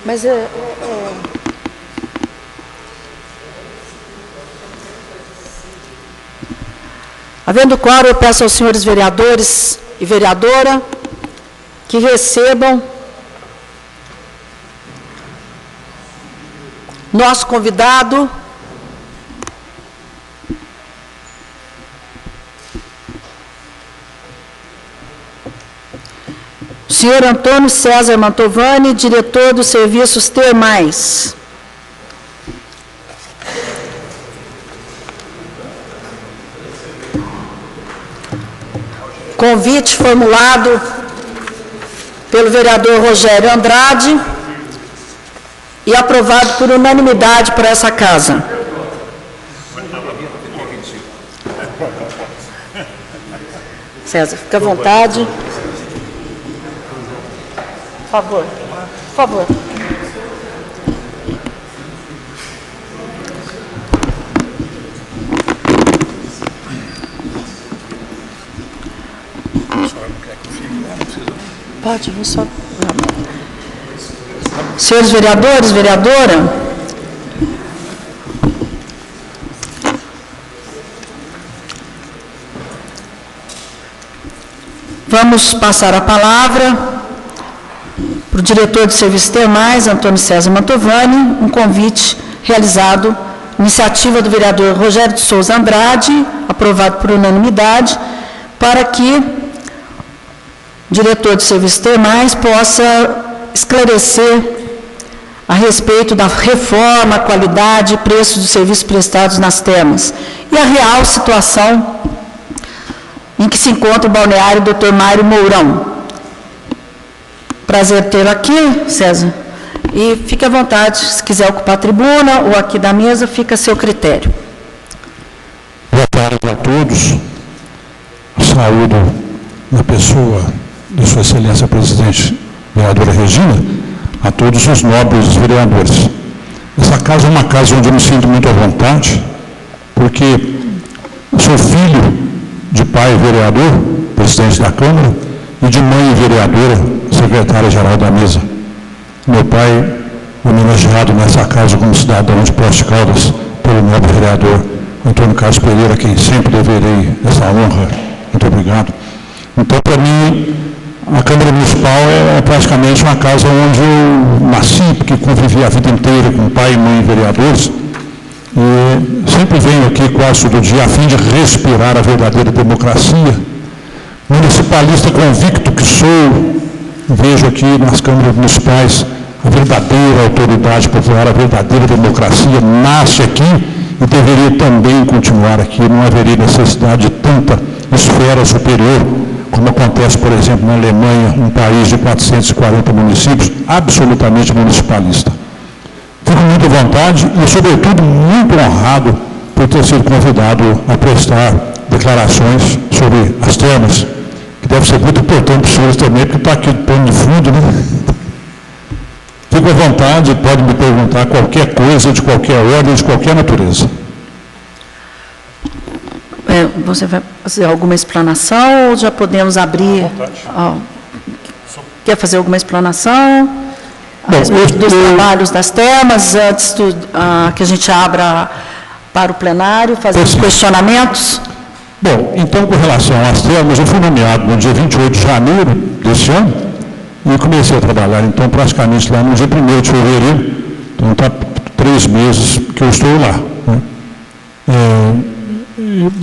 Mas havendo quórum, eu peço aos senhores vereadores e vereadora que recebam nosso convidado, o senhor Antônio César Mantovani, diretor dos serviços termais. Convite formulado pelo vereador Rogério Andrade e aprovado por unanimidade por essa casa. César, fica à vontade. Por favor, por favor. Pode, vou só... Senhores vereadores, vereadora, vamos passar a palavra para o diretor de serviços termais, Antônio César Mantovani, um convite realizado, iniciativa do vereador Rogério de Souza Andrade, aprovado por unanimidade, para que o diretor de serviços termais possa esclarecer a respeito da reforma, qualidade e preços dos serviços prestados nas termas e a real situação em que se encontra o balneário Dr. Mário Mourão. Prazer tê-lo aqui, César, e fique à vontade, se quiser ocupar a tribuna ou aqui da mesa, fica a seu critério. Boa tarde a todos. Saúdo na pessoa de Sua Excelência Presidente, vereadora Regina, a todos os nobres vereadores. Essa casa é uma casa onde eu me sinto muito à vontade, porque sou filho de pai vereador, presidente da Câmara, e de mãe vereadora, secretária-geral da mesa. Meu pai, homenageado nessa casa como cidadão de Poços de Caldas, pelo nobre vereador Antônio Carlos Pereira, a quem sempre deverei essa honra. Muito obrigado. Então, para mim, a Câmara Municipal é praticamente uma casa onde eu nasci, porque convivi a vida inteira com pai e mãe vereadores, e sempre venho aqui quase todo dia a fim de respirar a verdadeira democracia. Municipalista convicto que sou, vejo aqui nas câmaras municipais a verdadeira autoridade popular, a verdadeira democracia nasce aqui e deveria também continuar aqui. Não haveria necessidade de tanta esfera superior, como acontece, por exemplo, na Alemanha, um país de 440 municípios, absolutamente municipalista. Fico muito à vontade e, sobretudo, muito honrado por ter sido convidado a prestar declarações sobre as termas, que deve ser muito importante para os senhores também, porque está aqui o pano de fundo, né? Fico à vontade, pode me perguntar qualquer coisa, de qualquer ordem, de qualquer natureza. Você vai fazer alguma explanação ou já podemos abrir? Quer fazer alguma explanação a respeito dos trabalhos das termas, antes que a gente abra para o plenário, fazer os questionamentos? Bom, então, com relação às termas, eu fui nomeado no dia 28 de janeiro deste ano e comecei a trabalhar, então, praticamente lá no dia 1º de fevereiro, então está 3 meses que eu estou lá, né?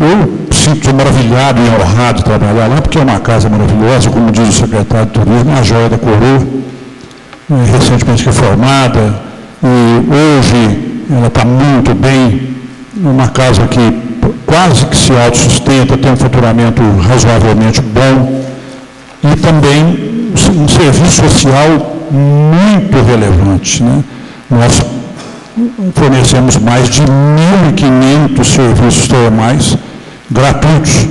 Eu sinto maravilhado e honrado de trabalhar lá, porque é uma casa maravilhosa, como diz o secretário de Turismo, a joia da coroa, recentemente reformada, e hoje ela está muito bem, uma casa que quase que se autossustenta, tem um faturamento razoavelmente bom, e também um serviço social muito relevante, né? Nós fornecemos mais de 1.500 serviços termais gratuitos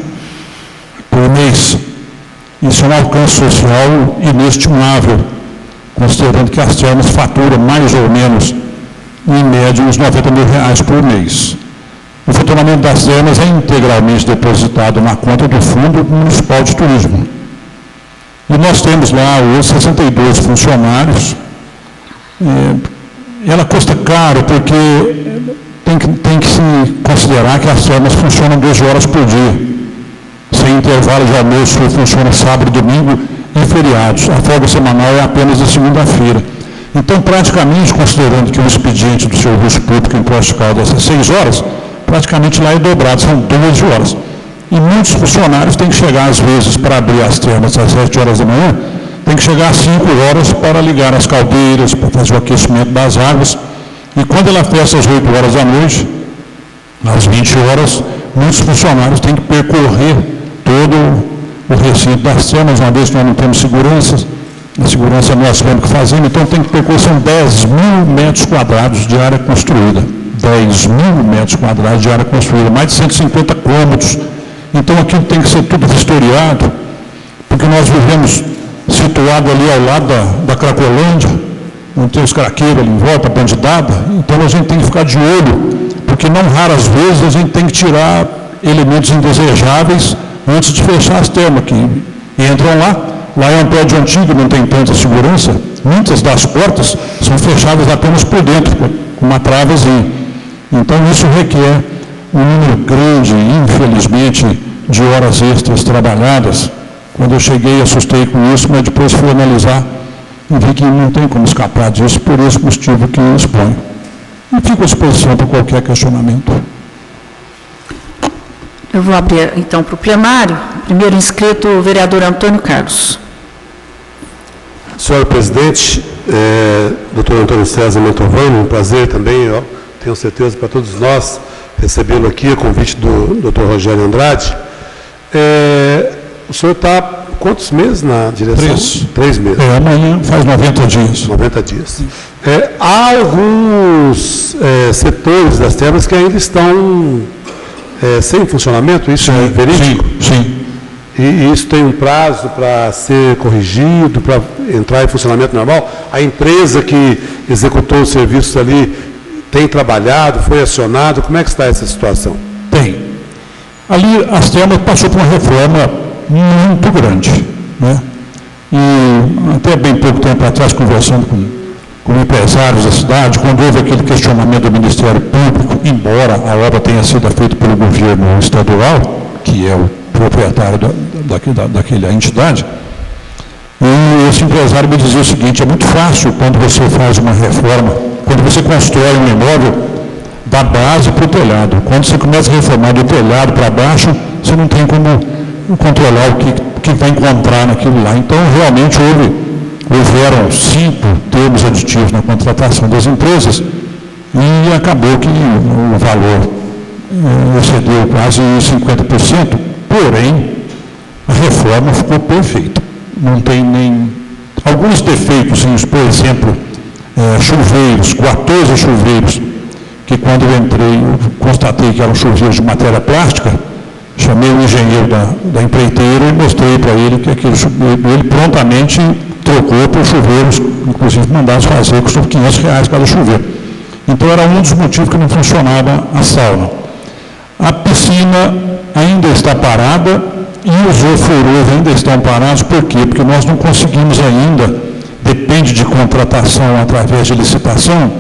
por mês. Isso é um alcance social inestimável, considerando que as termas faturam mais ou menos, em média, uns R$90 mil por mês. O faturamento das termas é integralmente depositado na conta do Fundo Municipal de Turismo. E nós temos lá hoje 62 funcionários, ela custa caro porque tem que se considerar que as termas funcionam 12 horas por dia, sem intervalo de almoço, funciona sábado, domingo e feriados. A folga semanal é apenas de segunda-feira. Então, praticamente, considerando que o expediente do serviço público em Poços de Caldas é 6 horas, praticamente lá é dobrado, são 12 horas. E muitos funcionários têm que chegar, às vezes, para abrir as termas às 7 horas da manhã, tem que chegar às 5 horas para ligar as caldeiras, para fazer o aquecimento das águas. E quando ela fecha às 8 horas da noite, às 20 horas, muitos funcionários têm que percorrer todo o recinto das termas, uma vez que nós não temos segurança, a segurança nós temos que fazer, então tem que percorrer, são 10 mil metros quadrados de área construída. 10 mil metros quadrados de área construída, mais de 150 quilômetros. Então aquilo tem que ser tudo vistoriado, porque nós vivemos situado ali ao lado da Cracolândia, onde tem os craqueiros ali em volta, a bandidada, então a gente tem que ficar de olho, porque não raras vezes a gente tem que tirar elementos indesejáveis antes de fechar as termas, que entram lá é um prédio antigo, não tem tanta segurança, muitas das portas são fechadas apenas por dentro, com uma travezinha. Então isso requer um número grande, infelizmente, de horas extras trabalhadas. Quando eu cheguei, assustei com isso, mas depois fui analisar e vi que não tem como escapar disso por esse motivo que exponho. E fico à disposição para qualquer questionamento. Eu vou abrir, então, para o plenário. Primeiro inscrito, o vereador Antônio Carlos. Senhor presidente, doutor Antônio César Mantovani, um prazer também, tenho certeza para todos nós, recebê-lo aqui, a convite do doutor Rogério Andrade. O senhor está quantos meses na direção? 3 meses. Amanhã faz 90 dias. 90 dias. Há alguns setores das termas que ainda estão sem funcionamento, isso é verídico? Sim. E isso tem um prazo para ser corrigido, para entrar em funcionamento normal? A empresa que executou os serviços ali tem trabalhado, foi acionado? Como é que está essa situação? Tem. Ali as termas passou por uma reforma muito grande, né? E até bem pouco tempo atrás, conversando com empresários da cidade, quando houve aquele questionamento do Ministério Público, embora a obra tenha sido feita pelo governo estadual, que é o proprietário daquela entidade, e esse empresário me dizia o seguinte: é muito fácil quando você faz uma reforma, quando você constrói um imóvel da base para o telhado. Quando você começa a reformar do telhado para baixo, você não tem como controlar o que vai encontrar naquilo lá. Então, realmente, houveram 5 termos aditivos na contratação das empresas e acabou que o valor excedeu quase 50%, porém, a reforma ficou perfeita. Não tem nem... Alguns defeitos, por exemplo, chuveiros, 14 chuveiros, que quando eu entrei, eu constatei que eram chuveiros de matéria plástica, chamei o engenheiro da empreiteira e mostrei para ele que aquele chuveiro, ele prontamente trocou por chuveiros, inclusive mandados fazer, custou R$500 cada chuveiro. Então era um dos motivos que não funcionava a sauna. A piscina ainda está parada e os ofurôs ainda estão parados. Por quê? Porque nós não conseguimos ainda, depende de contratação através de licitação,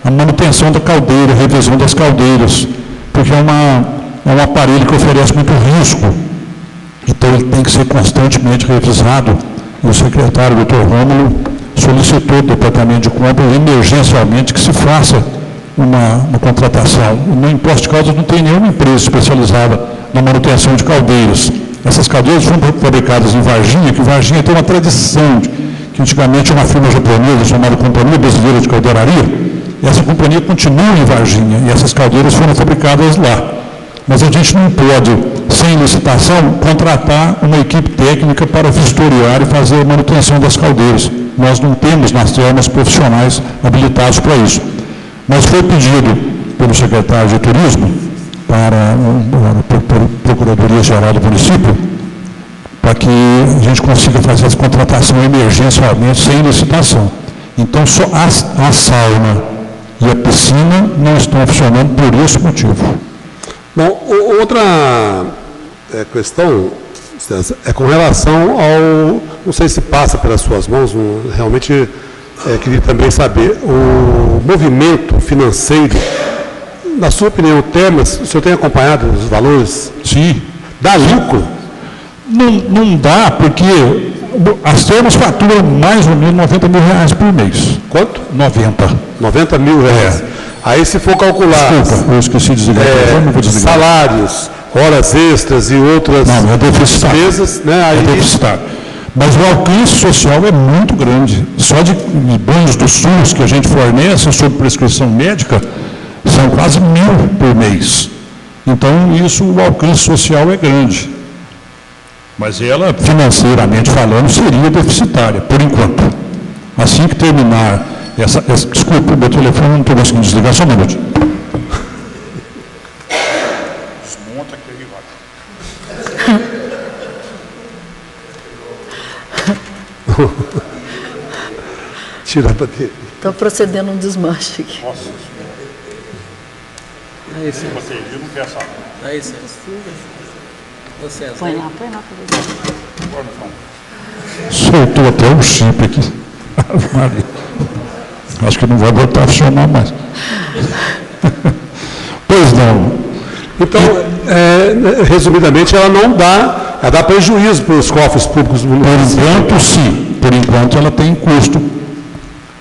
a manutenção da caldeira, a revisão das caldeiras, porque é um aparelho que oferece muito risco, então ele tem que ser constantemente revisado. E o secretário, doutor Rômulo, solicitou ao departamento de compras emergencialmente que se faça uma contratação. No Poços de Caldas não tem nenhuma empresa especializada na manutenção de caldeiras. Essas caldeiras foram fabricadas em Varginha, que Varginha tem uma tradição, que antigamente uma firma japonesa chamada Companhia Brasileira de Caldeiraria. Essa companhia continua em Varginha e essas caldeiras foram fabricadas lá. Mas a gente não pode, sem licitação, contratar uma equipe técnica para vistoriar e fazer a manutenção das caldeiras. Nós não temos nas termas profissionais habilitados para isso. Mas foi pedido pelo secretário de Turismo para a Procuradoria-Geral do município para que a gente consiga fazer essa contratação emergencialmente sem licitação. Então, só a sauna e a piscina não estão funcionando por esse motivo. Bom, outra questão, César, é com relação ao... Não sei se passa pelas suas mãos, realmente queria também saber, o movimento financeiro, na sua opinião, Termas, o senhor tem acompanhado os valores? Sim. Dá lucro? Não dá, porque as Termas faturam mais ou menos R$90 mil por mês. Quanto? 90. R$90 mil. Aí, se for calcular... Desculpa, eu esqueci de desligar. Não vou desligar. Salários, horas extras e outras despesas, né? Aí... É deficitário. Mas o alcance social é muito grande. Só de banhos do SUS que a gente fornece sob prescrição médica, são quase 1.000 por mês. Então, isso, o alcance social é grande. Mas ela, financeiramente falando, seria deficitária, por enquanto. Assim que terminar desculpa, o meu telefone não estou conseguindo desligar, só um minuto. Desmonta aqui agora. Tira a bateria. Estou procedendo um desmanche aqui. Nossa. Aí, César. Bateria não quer saber. Aí, César. Ô, César. Põe lá para ver. Soltou até o chip aqui. Acho que não vai voltar a funcionar mais. Pois não. Então, resumidamente, ela não dá, ela dá prejuízo para os cofres públicos do município. Por enquanto, sim. Por enquanto, ela tem custo.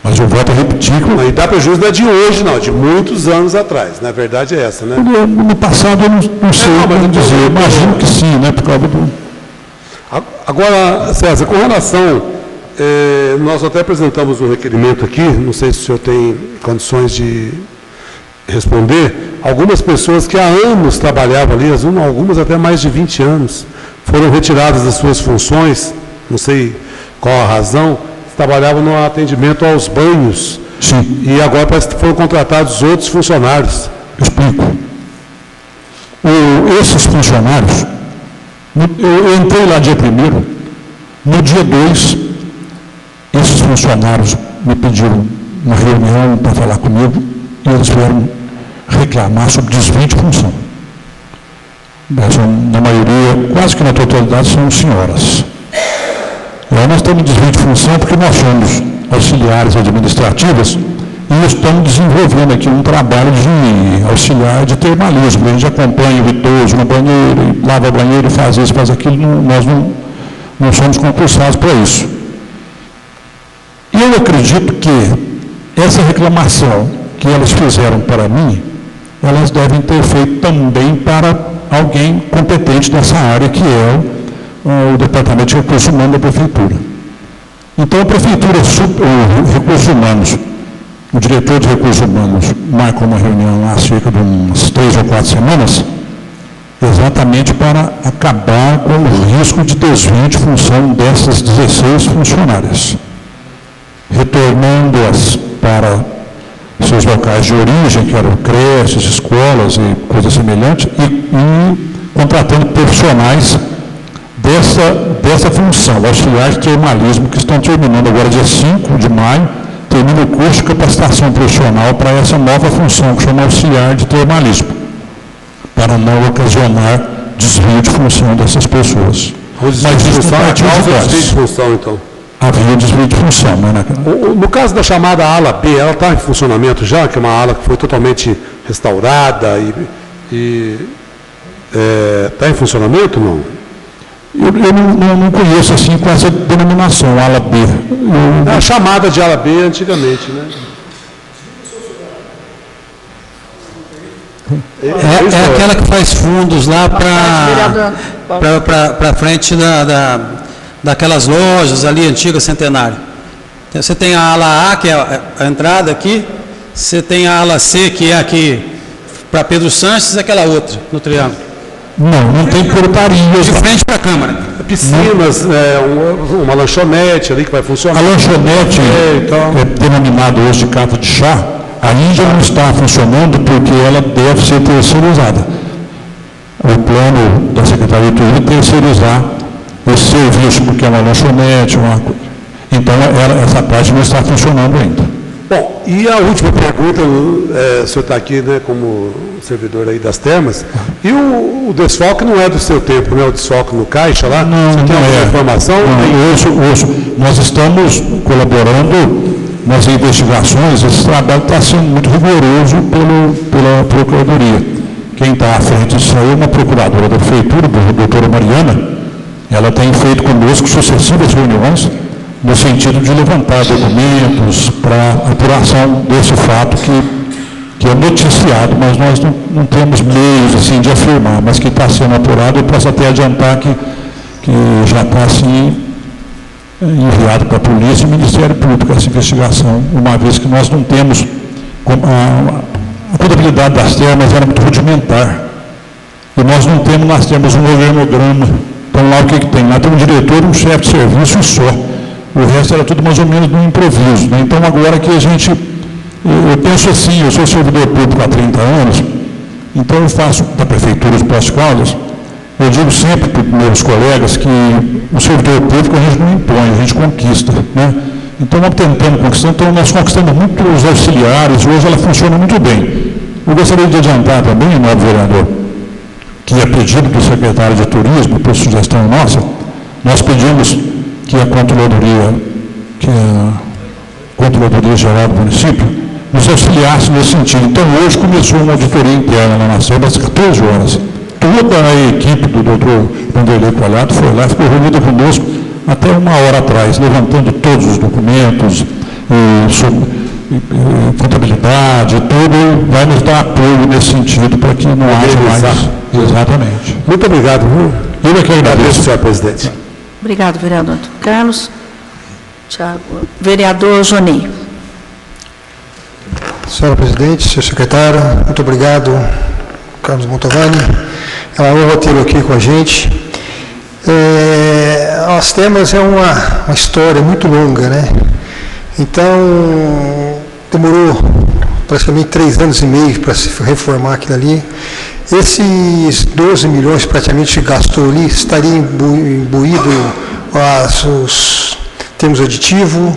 Mas eu volto a repetir que... E dá prejuízo não é de hoje, não, de muitos anos atrás. Na verdade é essa, né? No passado eu não sei como dizer. Imagino que sim, né? Por causa do... Agora, César, com relação... nós até apresentamos um requerimento aqui, não sei se o senhor tem condições de responder. Algumas pessoas que há anos trabalhavam ali, algumas até mais de 20 anos, foram retiradas das suas funções, não sei qual a razão, trabalhavam no atendimento aos banhos. Sim. E agora parece que foram contratados outros funcionários. Eu explico. Esses funcionários, eu entrei lá dia 1º, no dia 2, esses funcionários me pediram uma reunião para falar comigo e eles vieram reclamar sobre desvio de função. Na maioria, quase que na totalidade, são senhoras. E aí nós estamos em desvio de função porque nós somos auxiliares administrativas e estamos desenvolvendo aqui um trabalho de auxiliar de termalismo. A gente acompanha o idoso no banheiro, lava o banheiro, faz isso, faz aquilo. Nós não somos concursados para isso. E eu acredito que essa reclamação que elas fizeram para mim, elas devem ter feito também para alguém competente nessa área, que é o Departamento de Recursos Humanos da Prefeitura. Então, a Prefeitura, o Recursos Humanos, o diretor de Recursos Humanos marcou uma reunião há cerca de umas 3 ou 4 semanas, exatamente para acabar com o risco de desvio de função dessas 16 funcionárias, retornando-as para seus locais de origem, que eram creches, escolas e coisas semelhantes, e contratando profissionais dessa função, auxiliar de termalismo, que estão terminando agora, dia 5 de maio, termina o curso de capacitação profissional para essa nova função, que chama auxiliar de termalismo, para não ocasionar desvio de função dessas pessoas. Mas isso não partiu desvio de função, então. Havia desvio de função, né? No caso da chamada ala B, ela está em funcionamento já, que é uma ala que foi totalmente restaurada e está em funcionamento ou não? Eu não conheço assim com essa denominação, ala B. É a chamada de ala B antigamente, né? É aquela que faz fundos lá para frente daquelas lojas ali, antiga Centenário. Você tem a ala A, que é a entrada aqui, você tem a ala C, que é aqui para Pedro Sanches, e aquela outra, no triângulo. Não tem portaria. De frente para a Câmara. Piscinas, uma lanchonete ali que vai funcionar. A lanchonete é denominada hoje de casa de chá, ainda não está funcionando porque ela deve ser terceirizada. O plano da Secretaria de Turismo é terceirizar esse serviço, porque é uma lanchonete, então essa parte não está funcionando ainda. Bom, e a última pergunta, o senhor está aqui, né, como servidor aí das Termas, e o desfoque não é do seu tempo, né, o desfoque no caixa lá? Não, você tem alguma informação? Não, ouço. Nós estamos colaborando nas investigações, esse trabalho está sendo muito rigoroso pela Procuradoria. Quem está à frente disso aí é uma procuradora da Prefeitura, a doutora Mariana. Ela tem feito conosco sucessivas reuniões no sentido de levantar documentos para apuração desse fato que é noticiado, mas nós não temos meios assim, de afirmar, mas que está sendo apurado. Eu posso até adiantar que já está assim, enviado para a Polícia e Ministério Público essa investigação, uma vez que nós não temos a contabilidade das termas era muito rudimentar. E nós temos um organograma. Então lá o que tem? Lá tem um diretor, um chefe de serviço e só. O resto era tudo mais ou menos no improviso. Né? Então agora que eu penso assim, eu sou servidor público há 30 anos, então eu faço da Prefeitura os Pós-Caldas. Eu digo sempre para os meus colegas que o servidor público a gente não impõe, a gente conquista. Né? Então, nós tentamos conquistar, então nós conquistamos muito os auxiliares, hoje ela funciona muito bem. Eu gostaria de adiantar também, nobre vereador, que a pedido do secretário de Turismo, por sugestão nossa, nós pedimos que a Controladoria Geral do município nos auxiliasse nesse sentido. Então, hoje começou uma auditoria interna na nação, às 14 horas. Toda a equipe do doutor Vanderlei Colhato foi lá, ficou reunida conosco até uma hora atrás, levantando todos os documentos, contabilidade, tudo, vai nos dar apoio nesse sentido, para que não haja mais. Exatamente. Muito obrigado. Eu é que agradeço, senhor presidente. Obrigado, vereador Carlos. Tiago. Vereador Jonei. Senhora presidente, senhor secretário, muito obrigado, Carlos Mantovani. É uma honra tê-lo aqui com a gente. As temas é uma história muito longa, né? Então, demorou praticamente 3 anos e meio para se reformar aquilo ali. Esses 12 milhões praticamente que gastou ali, estaria imbuído os termos aditivos?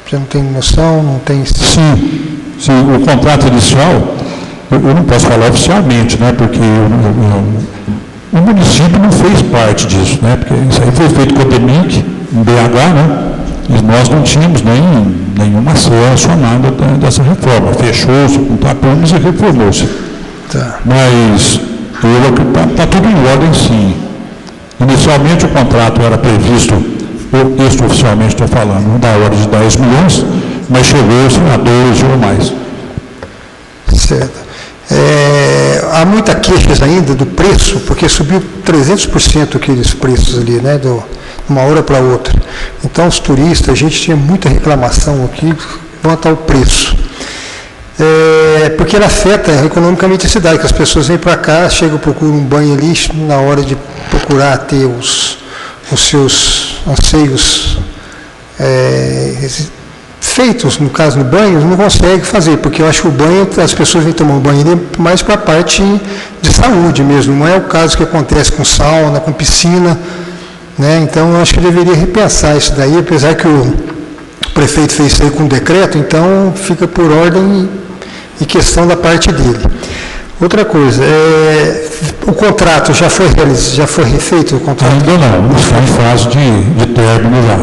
Você não tem noção, não tem... Sim, o contrato inicial, eu não posso falar oficialmente, né, porque o município não fez parte disso, né, porque isso aí foi feito com a DEMIC, em BH, né, e nós não tínhamos nenhuma acesso a nada dessa reforma. Fechou-se, contratamos e reformou-se. Tá. Mas está tudo em ordem, sim. Inicialmente o contrato era previsto, extraoficialmente estou falando, da ordem de 10 milhões, mas chegou-se a 12 ou mais. Certo. Há muita queixas ainda do preço, porque subiu 300% aqueles preços ali, né, de uma hora para outra. Então, os turistas, a gente tinha muita reclamação aqui quanto ao preço. Porque ela afeta economicamente a cidade, que as pessoas vêm para cá, chegam, procuram um banho ali, na hora de procurar ter os seus anseios feitos, no caso no banho, não consegue fazer, porque eu acho que o banho, as pessoas vêm tomar um banho ali mais para a parte de saúde mesmo, não é o caso que acontece com sauna, com piscina, né? Então eu acho que deveria repensar isso daí, apesar que o prefeito fez isso aí com decreto, então fica por ordem e questão da parte dele. Outra coisa, o contrato já foi refeito? O contrato? Ainda não, está em fase de término já.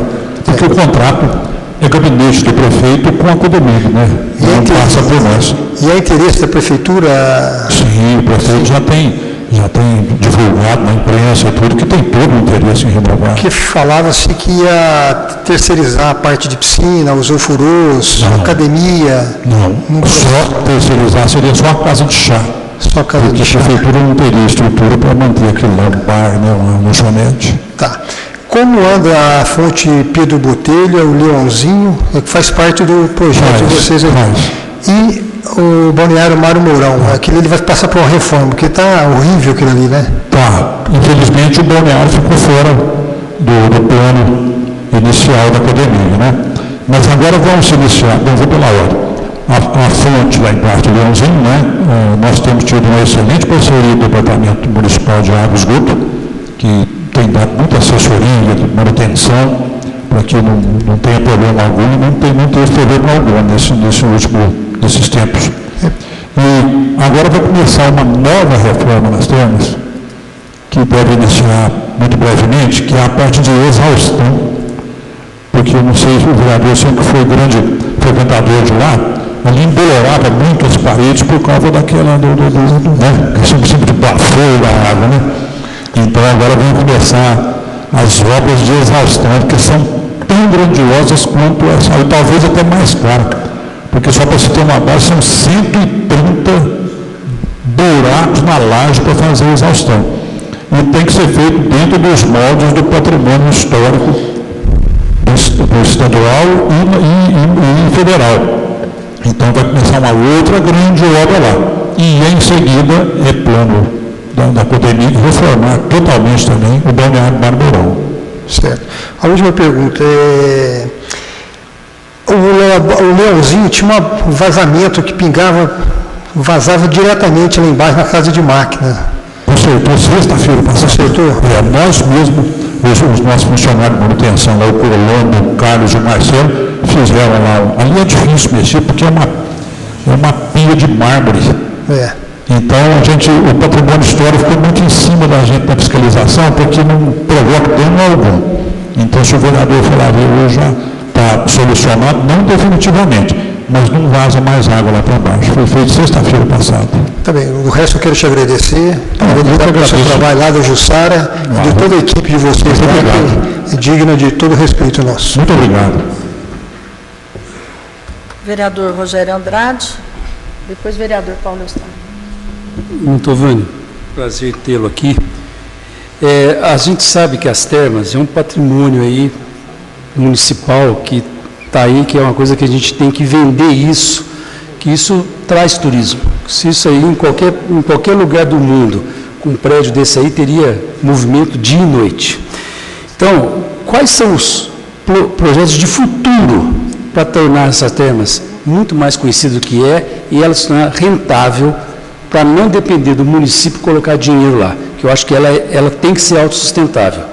Porque o contrato é gabinete do prefeito com a Codemig, né? Não passa por nós. E é interesse da prefeitura? Sim, o prefeito já tem divulgado na imprensa e tudo, que tem todo o interesse em renovar. Porque falava-se que ia terceirizar a parte de piscina, os ofurôs, a academia. Não, só terceirizar seria só a casa de chá. Só a casa porque de chá. A prefeitura não teria estrutura para manter aquele lá, um bar, né, uma lanchonete. Tá. Como anda a fonte Pedro Botelho, o Leãozinho, que faz parte do projeto de vocês aí? E o balneário Mário Mourão, aquele ele vai passar por uma reforma, porque está horrível aquilo ali, né? Tá. Infelizmente o balneário ficou fora do plano inicial da academia, né? Mas agora vamos iniciar, vou pela ordem. A fonte lá embaixo do Leãozinho, né? Nós temos tido uma excelente parceria do Departamento Municipal de Água e Esgoto, que tem dado muita assessoria, manutenção, para que não tenha problema algum e não teve problema algum nesses tempos. E agora vai começar uma nova reforma nas termas, que deve iniciar muito brevemente, que é a parte de exaustão, porque eu não sei se o vereador sempre foi grande frequentador de lá, ali embolorava muito as paredes por causa daquela, né, sempre de bafo da água, né? Então agora vão começar as obras de exaustão, que são tão grandiosas quanto essa, e talvez até mais cara, porque só para se ter uma base são 130 buracos na laje para fazer a exaustão. E tem que ser feito dentro dos moldes do patrimônio histórico do estadual e federal. Então vai começar uma outra grande obra lá. E em seguida é plano da Codemig reformar totalmente também o balneário Barbeirão. Certo. A última pergunta é... O Leãozinho tinha um vazamento que vazava diretamente lá embaixo na casa de máquina. Consertou sexta-feira passada. Consertou? Nós mesmos, os nossos funcionários de manutenção, lá, o Colombo, o Carlos e o Marcelo, fizeram lá. Ali é difícil mexer porque é uma pia de mármore. É. Então, o patrimônio histórico ficou muito em cima da gente na fiscalização, porque não provoca dano algum. Então, se o vereador falar, hoje já está solucionado, não definitivamente, mas não vaza mais água lá para baixo. Foi feito sexta-feira passada. Tá bem, o resto eu quero te agradecer. Agradecer pelo seu trabalho lá da Jussara, de toda a equipe de vocês lá, que é digna de todo o respeito nosso. Muito obrigado. Vereador Rogério Andrade, depois vereador Paulo Eustáquio. Mantovani, prazer tê-lo aqui. A gente sabe que as termas é um patrimônio aí municipal que está aí, que é uma coisa que a gente tem que vender isso, que isso traz turismo. Se isso aí em qualquer lugar do mundo, com um prédio desse aí, teria movimento dia e noite. Então, quais são os projetos de futuro para tornar essas termas muito mais conhecidas do que é e elas se tornar rentável para não depender do município colocar dinheiro lá, que eu acho que ela tem que ser autossustentável.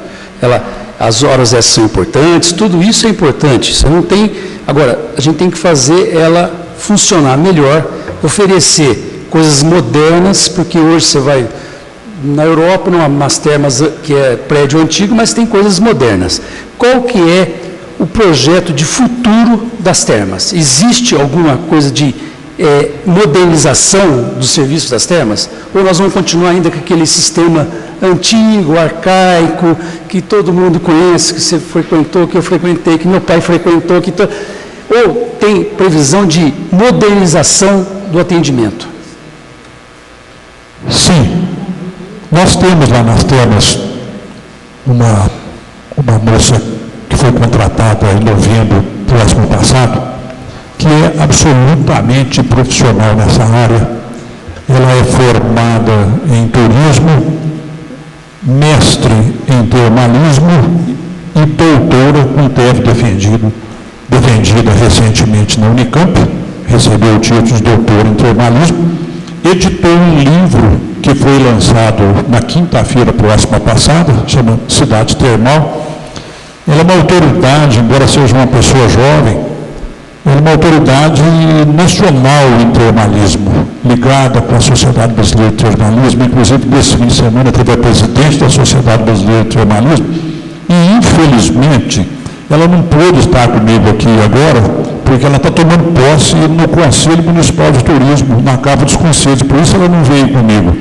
As horas essas são importantes, tudo isso é importante. Você não tem, agora, a gente tem que fazer ela funcionar melhor, oferecer coisas modernas, porque hoje você vai na Europa, umas termas que é prédio antigo, mas tem coisas modernas. Qual que é o projeto de futuro das termas? Existe alguma coisa de modernização dos serviços das termas? Ou nós vamos continuar ainda com aquele sistema antigo, arcaico, que todo mundo conhece, que você frequentou, que eu frequentei, que meu pai frequentou, ou tem previsão de modernização do atendimento? Sim. Nós temos lá nas termas uma moça que foi contratada em novembro do ano passado, que é absolutamente profissional nessa área. Ela é formada em turismo, mestre em termalismo e doutora com TF defendida recentemente na Unicamp, recebeu o título de doutora em termalismo, editou um livro que foi lançado na quinta-feira próxima passada, chama Cidade Termal. Ela é uma autoridade, embora seja uma pessoa jovem, ela é uma autoridade nacional em termalismo, ligada com a Sociedade Brasileira de Termalismo. Inclusive, nesse fim de semana, teve a presidente da Sociedade Brasileira de Termalismo, e, infelizmente, ela não pôde estar comigo aqui agora, porque ela está tomando posse no Conselho Municipal de Turismo, na Câmara dos Conselhos, por isso ela não veio comigo.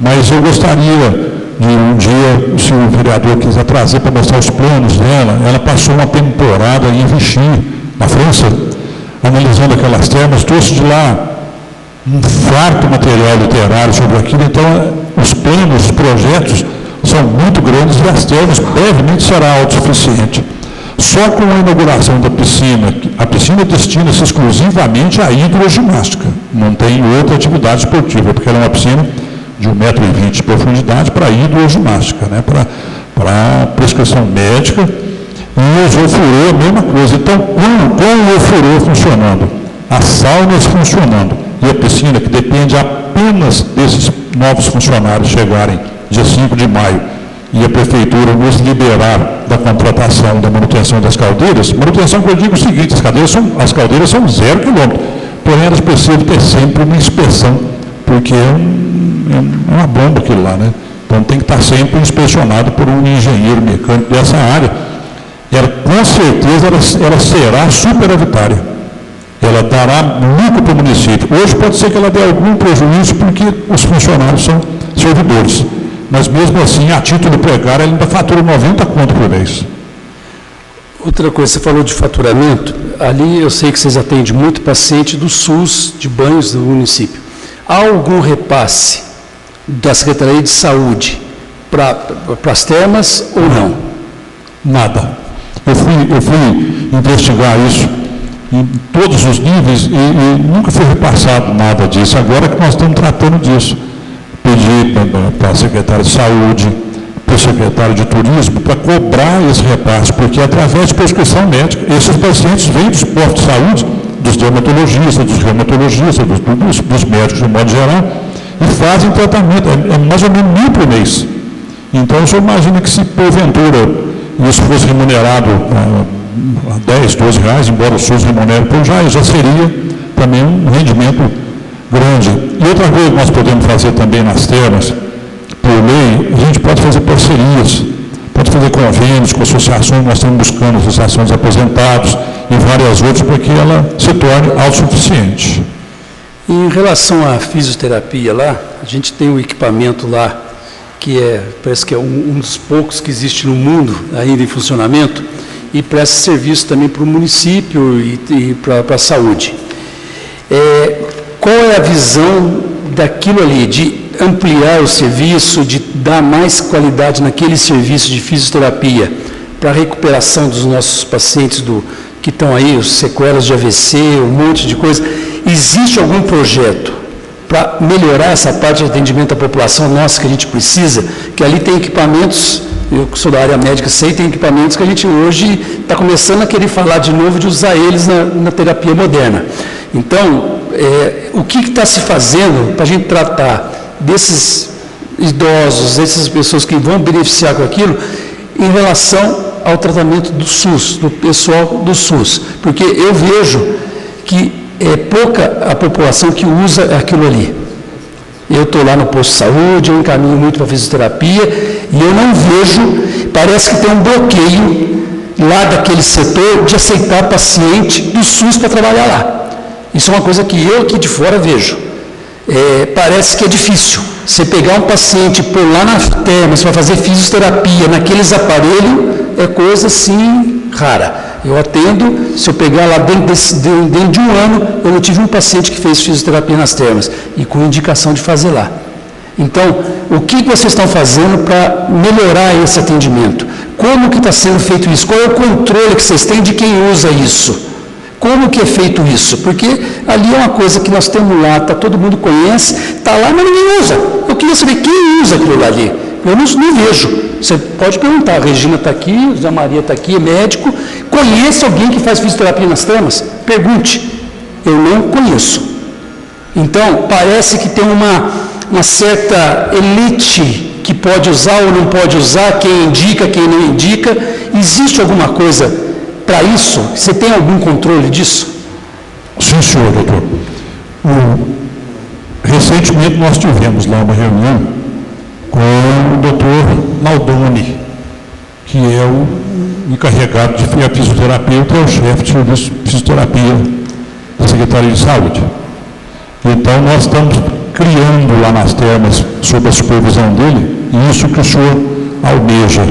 Mas eu gostaria de um dia, se o vereador quiser trazer para mostrar os planos dela, ela passou uma temporada em Vichy, na França, analisando aquelas termas, trouxe de lá um farto material literário sobre aquilo. Então, os planos, os projetos são muito grandes e as termas brevemente será autossuficiente. Só com a inauguração da piscina, a piscina destina-se exclusivamente à hidroginástica, não tem outra atividade esportiva, porque ela é uma piscina de 1,20 m de profundidade para hidroginástica, né, para prescrição médica, e o ofurô a mesma coisa. Então, com o ofurô funcionando, as saunas funcionando, e a piscina, que depende apenas desses novos funcionários chegarem dia 5 de maio, e a Prefeitura nos liberar da contratação da manutenção das caldeiras, manutenção que eu digo o seguinte, as caldeiras são 0 km, porém elas precisam ter sempre uma inspeção, porque é uma bomba aquilo lá, né? Então tem que estar sempre inspecionado por um engenheiro mecânico dessa área. ela, com certeza, ela será superavitária. Ela dará lucro para o município. Hoje pode ser que ela dê algum prejuízo porque os funcionários são servidores. Mas mesmo assim, a título precário, ela ainda fatura 90 conto por mês. Outra coisa, você falou de faturamento. Ali eu sei que vocês atendem muito paciente do SUS, de banhos do município. Há algum repasse da Secretaria de Saúde para as termas ou não? Nada. Eu fui investigar isso em todos os níveis e nunca foi repassado nada disso. Agora que nós estamos tratando disso. Pedi para a secretária de Saúde, para o secretário de Turismo, para cobrar esse repasse, porque através de prescrição médica, esses pacientes vêm dos postos de saúde, dos dermatologistas, dos reumatologistas, dos médicos de modo geral, e fazem tratamento, é mais ou menos 1.000 por mês. Então, o senhor imagina que se porventura isso fosse remunerado a 10, 12 reais, embora o SUS remunere por já seria também um rendimento grande. E outra coisa que nós podemos fazer também nas termas, por lei, a gente pode fazer parcerias, pode fazer convênios com associações, nós estamos buscando associações de aposentados e várias outras para que ela se torne autossuficiente. Em relação à fisioterapia lá, a gente tem um equipamento lá que parece que é um dos poucos que existe no mundo ainda em funcionamento e presta serviço também para o município e para a saúde. Qual é a visão daquilo ali, de ampliar o serviço, de dar mais qualidade naquele serviço de fisioterapia para a recuperação dos nossos pacientes que estão aí, os sequelas de AVC, um monte de coisa? Existe algum projeto para melhorar essa parte de atendimento à população nossa que a gente precisa? Que ali tem equipamentos, eu que sou da área médica sei, tem equipamentos que a gente hoje está começando a querer falar de novo de usar eles na terapia moderna. Então, o que está se fazendo para a gente tratar desses idosos, dessas pessoas que vão beneficiar com aquilo, em relação ao tratamento do SUS, do pessoal do SUS? Porque eu vejo que é pouca a população que usa aquilo ali. Eu estou lá no posto de saúde, eu encaminho muito para a fisioterapia, e eu não vejo, parece que tem um bloqueio lá daquele setor de aceitar paciente do SUS para trabalhar lá. Isso é uma coisa que eu aqui de fora vejo. Parece que é difícil. Você pegar um paciente e pôr lá na termas para fazer fisioterapia naqueles aparelhos, é coisa assim rara. Eu atendo, se eu pegar lá dentro de um ano, eu não tive um paciente que fez fisioterapia nas termas, e com indicação de fazer lá. Então, o que vocês estão fazendo para melhorar esse atendimento? Como que está sendo feito isso? Qual é o controle que vocês têm de quem usa isso? Como que é feito isso? Porque ali é uma coisa que nós temos lá, todo mundo conhece, está lá, mas ninguém usa. Eu queria saber quem usa aquilo ali. Eu não vejo. Você pode perguntar, a Regina está aqui, a Zé Maria está aqui, é médico. Conhece alguém que faz fisioterapia nas termas? Pergunte. Eu não conheço. Então, parece que tem uma certa elite que pode usar ou não pode usar, quem indica, quem não indica. Existe alguma coisa para isso? Você tem algum controle disso? Sim, senhor, doutor. Recentemente nós tivemos lá uma reunião com o doutor Naldoni, que é o encarregado de fisioterapia, que é o chefe de serviço de fisioterapia da Secretaria de Saúde. Então, nós estamos criando lá nas termas, sob a supervisão dele, isso que o senhor almeja,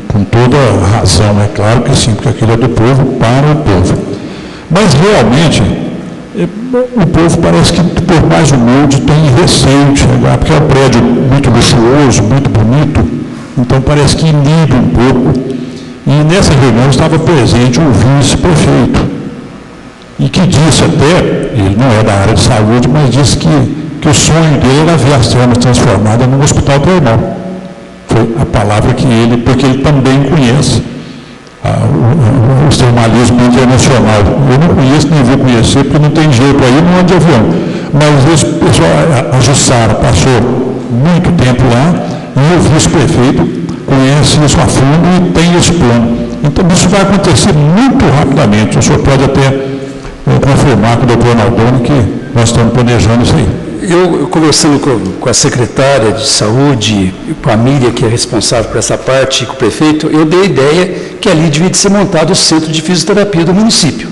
com toda a razão, é claro que sim, porque aquilo é do povo para o povo. Mas, realmente, o povo parece que, por mais humilde, tem receio de chegar, porque é um prédio muito luxuoso, muito bonito, então parece que inibe um pouco. E nessa reunião estava presente o vice-prefeito, e que disse até, ele não é da área de saúde, mas disse que o sonho dele era ver as termas transformadas num hospital termal. Foi a palavra que ele, porque ele também conhece o termalismo internacional. Eu não conheço, nem vou conhecer, porque não tem jeito aí, não anda de avião. Mas esse pessoal, a Jussara passou muito tempo lá, e o vice-prefeito conhece isso a fundo e tem esse plano. Então, isso vai acontecer muito rapidamente. O senhor pode até confirmar com o doutor Naldoni que nós estamos planejando isso aí. eu conversando com a secretária de saúde, com a Miriam, que é responsável por essa parte, e com o prefeito, eu dei a ideia que ali devia de ser montado o centro de fisioterapia do município.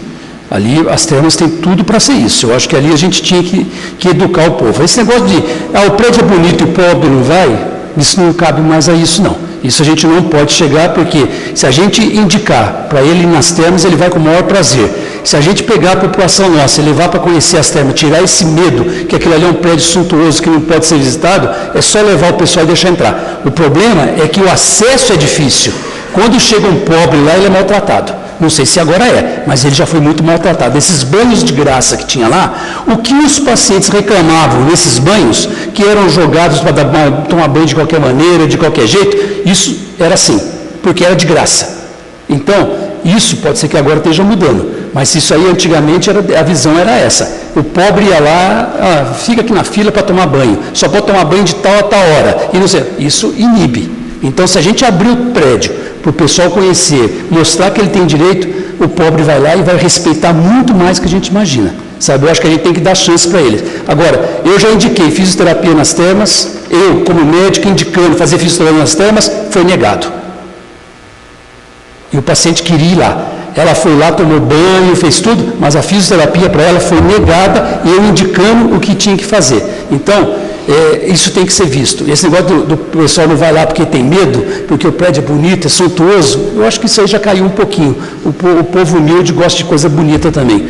Ali as termas têm tudo para ser isso. Eu acho que ali a gente tinha que educar o povo. Esse negócio de, o prédio é bonito e o pobre não vai, isso não cabe mais a isso, não. Isso a gente não pode chegar, porque se a gente indicar para ele ir nas termas, ele vai com o maior prazer. Se a gente pegar a população nossa e levar para conhecer as termas, tirar esse medo, que aquilo ali é um prédio suntuoso que não pode ser visitado, é só levar o pessoal e deixar entrar. O problema é que o acesso é difícil. Quando chega um pobre lá, ele é maltratado. Não sei se agora é, mas ele já foi muito maltratado. Esses banhos de graça que tinha lá, o que os pacientes reclamavam nesses banhos, que eram jogados para tomar banho de qualquer maneira, de qualquer jeito, isso era assim, porque era de graça. Então, isso pode ser que agora esteja mudando, mas isso aí antigamente a visão era essa. O pobre ia lá, fica aqui na fila para tomar banho, só pode tomar banho de tal a tal hora. E não sei, isso inibe. Então, se a gente abrir o prédio para o pessoal conhecer, mostrar que ele tem direito, o pobre vai lá e vai respeitar muito mais do que a gente imagina. Sabe? Eu acho que a gente tem que dar chance para eles. Agora, eu já indiquei fisioterapia nas termas, eu, como médico, indicando fazer fisioterapia nas termas, foi negado. E o paciente queria ir lá. Ela foi lá, tomou banho, fez tudo, mas a fisioterapia para ela foi negada e eu indicando o que tinha que fazer. Então, isso tem que ser visto. Esse negócio do pessoal não vai lá porque tem medo, porque o prédio é bonito, é suntuoso, eu acho que isso aí já caiu um pouquinho. O povo humilde gosta de coisa bonita também.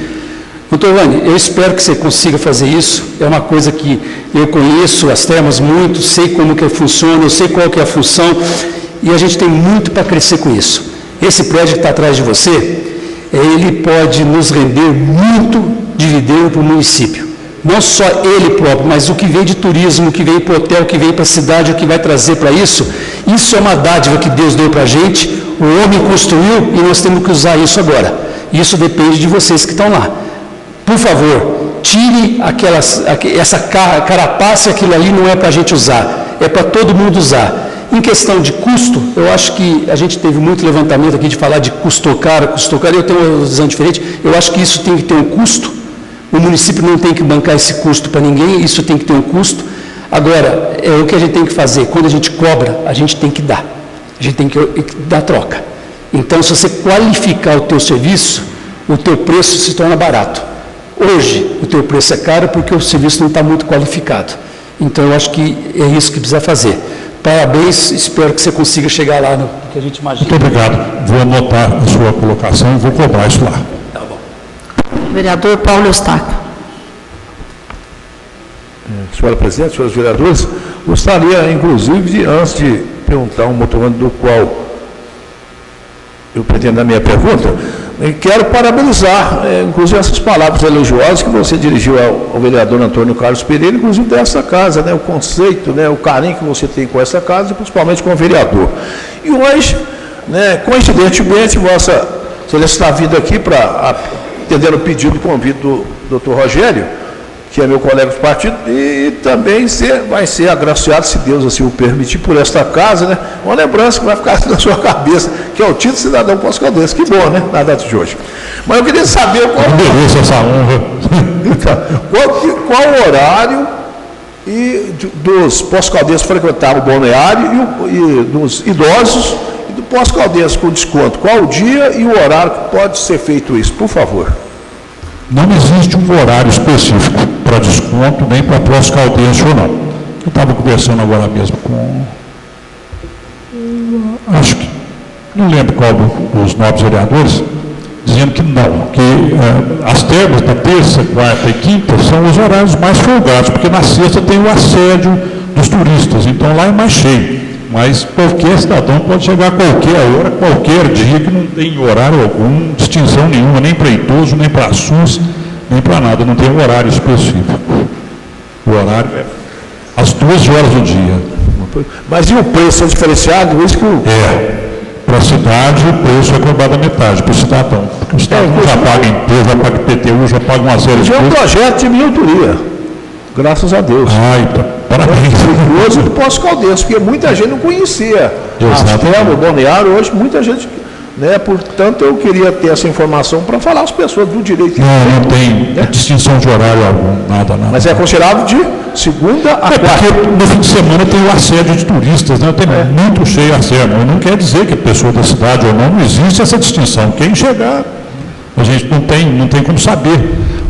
Doutor Vani, eu espero que você consiga fazer isso. É uma coisa que eu conheço as termas muito, sei como que funciona, eu sei qual que é a função, e a gente tem muito para crescer com isso. Esse prédio que está atrás de você, ele pode nos render muito dividendo para o município. Não só ele próprio, mas o que vem de turismo, o que vem para o hotel, o que vem para a cidade, o que vai trazer para isso é uma dádiva que Deus deu para a gente, o homem construiu e nós temos que usar isso agora. Isso depende de vocês que estão lá. Por favor, tire essa carapaça, aquilo ali não é para a gente usar, é para todo mundo usar. Em questão de custo, eu acho que a gente teve muito levantamento aqui de falar de custo caro, eu tenho uma visão diferente, eu acho que isso tem que ter um custo, o município não tem que bancar esse custo para ninguém, isso tem que ter um custo. Agora, o que a gente tem que fazer? Quando a gente cobra, a gente tem que dar, a gente tem que dar troca. Então, se você qualificar o teu serviço, o teu preço se torna barato. Hoje, o teu preço é caro porque o serviço não está muito qualificado. Então, eu acho que é isso que precisa fazer. Parabéns, espero que você consiga chegar lá no que a gente imagina. Muito obrigado. Vou anotar a sua colocação e vou cobrar isso lá. Tá bom. Vereador Paulo Eustáquio. Senhora Presidente, senhores vereadores, gostaria, inclusive, antes de perguntar um motorante do qual eu pretendo na minha pergunta, quero parabenizar, inclusive, essas palavras elogiosas que você dirigiu ao vereador Antônio Carlos Pereira, inclusive dessa casa, o conceito, o carinho que você tem com essa casa, e principalmente com o vereador. E hoje, coincidentemente, Vossa Excelência está vindo aqui para atender o pedido e convite do doutor Rogério, que é meu colega de partido, e também vai ser agraciado, se Deus assim o permitir, por esta casa, uma lembrança que vai ficar na sua cabeça, que é o título de cidadão pós-caldense. Que bom, na data de hoje. Mas eu queria saber Beleza essa honra. qual o horário dos pós-caldenses frequentar o balneário e dos idosos e do pós-caldense com desconto. Qual o dia e o horário que pode ser feito isso, por favor? Não existe um horário específico para desconto, nem para pós-caldense ou não. Eu estava conversando agora mesmo com... Acho que... Não lembro qual dos nobres vereadores, dizendo que não, que as termas da terça, quarta e quinta são os horários mais folgados, porque na sexta tem o assédio dos turistas, então lá é mais cheio. Mas qualquer cidadão pode chegar a qualquer hora, qualquer dia, que não tem horário algum, distinção nenhuma, nem para idoso, nem para SUS, nem para nada, não tem um horário específico. O horário é às 12 horas do dia. Mas e o preço é diferenciado? Isso que para a cidade o preço é cobrado a metade, para o cidadão. Porque o cidadão já paga imposto, já paga IPTU, já paga uma série de coisas. É um projeto de minha autoria, graças a Deus. Parabéns. Curioso do pós-caldense, porque muita gente não conhecia as termas, o balneário, hoje muita gente, portanto eu queria ter essa informação para falar às pessoas do direito. Não tem distinção de horário algum, nada. Mas é considerado de segunda a Porque quarta. no fim de semana tem o assédio de turistas, né? Tem muito cheio assédio. Não quer dizer que a pessoa da cidade ou não existe essa distinção. Quem chegar, a gente não tem como saber.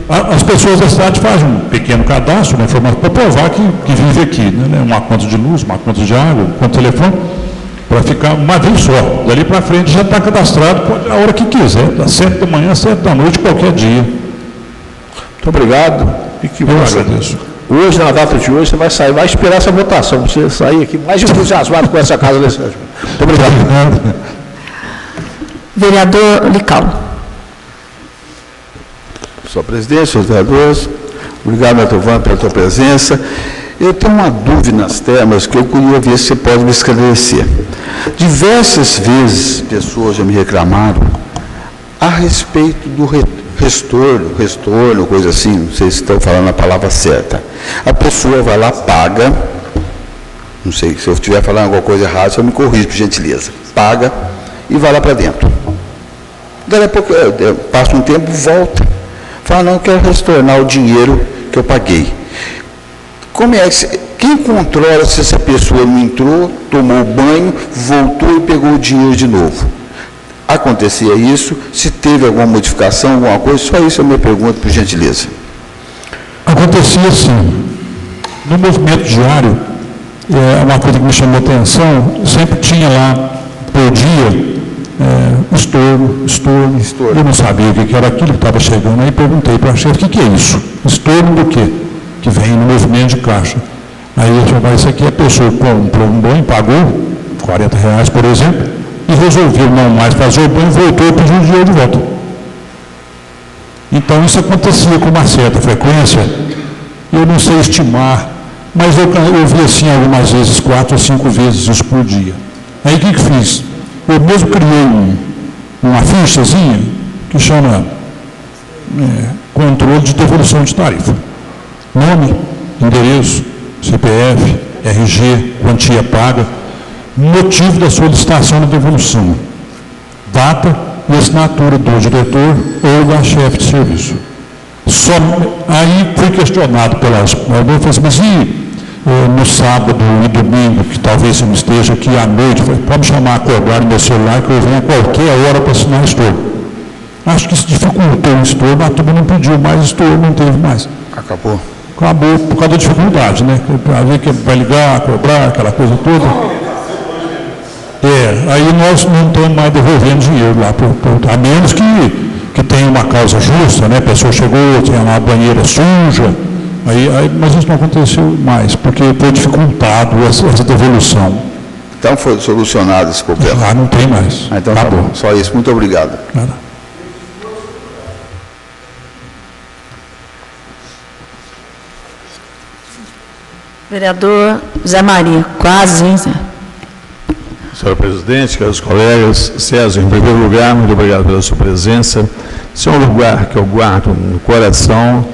As pessoas da cidade fazem um pequeno cadastro, né, para provar que vive aqui, né? Uma conta de luz, uma conta de água, uma conta de telefone, para ficar uma vez só. Dali para frente já está cadastrado, pode, a hora que quiser, das 7 da manhã, 7 da noite, qualquer dia. Muito obrigado. E que Eu agradeço. hoje, na data de hoje, você vai sair, vai esperar essa votação, você sair aqui mais entusiasmado com essa casa legislativa. Muito obrigado. Vereador Lical. Senhor presidente, senhores vereadores, obrigado, Mantovani, pela tua presença. Eu tenho uma dúvida nas termas que eu queria ver se você pode me esclarecer. Diversas vezes pessoas já me reclamaram a respeito do restorno, coisa assim, não sei se estão falando a palavra certa. A pessoa vai lá, paga, não sei, se eu estiver falando alguma coisa errada, você me corrige, por gentileza. Paga e vai lá para dentro. Daí a pouco, passa um tempo, volta. Fala, não, eu quero retornar o dinheiro que eu paguei. Como é que, quem controla se essa pessoa não entrou, tomou banho, voltou e pegou o dinheiro de novo? Acontecia isso? Se teve alguma modificação, alguma coisa? Só isso é a minha pergunta, por gentileza. Acontecia assim, no movimento diário, uma coisa que me chamou a atenção, sempre tinha lá, por dia, estorno. Eu não sabia o que era aquilo que estava chegando, aí perguntei para a chefe, o que é isso? Estorno do quê? Que vem no movimento de caixa. Aí eu falei, isso aqui a pessoa comprou um banho, pagou R$40, por exemplo, e resolveu não mais fazer o banho, voltou e pediu o dinheiro de volta. Então isso acontecia com uma certa frequência, eu não sei estimar, mas eu vi assim algumas vezes, 4 ou 5 vezes isso por dia. Aí o que fiz? Eu mesmo criei uma fichazinha que chama controle de devolução de tarifa. Nome, endereço, CPF, RG, quantia paga, motivo da solicitação de devolução, data e assinatura do diretor ou da chefe de serviço. Aí fui questionado pelas... Eu falei assim, mas e no sábado e domingo, que talvez você não esteja aqui à noite, pode me chamar a acordar no meu celular que eu venho a qualquer hora para assinar estorno. Acho que isso dificultou o estorno, a turma não pediu mais estorno, não teve mais. Acabou por causa da dificuldade, né? Para ver que vai ligar, cobrar, aquela coisa toda. Aí nós não estamos mais devolvendo dinheiro lá, a menos que tenha uma causa justa, né? A pessoa chegou, tinha uma banheira suja, mas isso não aconteceu mais, porque foi dificultado essa devolução. Então foi solucionado esse problema? Não tem mais. Então acabou. Tá bom. Só isso. Muito obrigado. Nada. Vereador Zé Maria, quase, hein, Zé? Senhor presidente, caros colegas, César, em primeiro lugar, muito obrigado pela sua presença. Esse é um lugar que eu guardo no coração,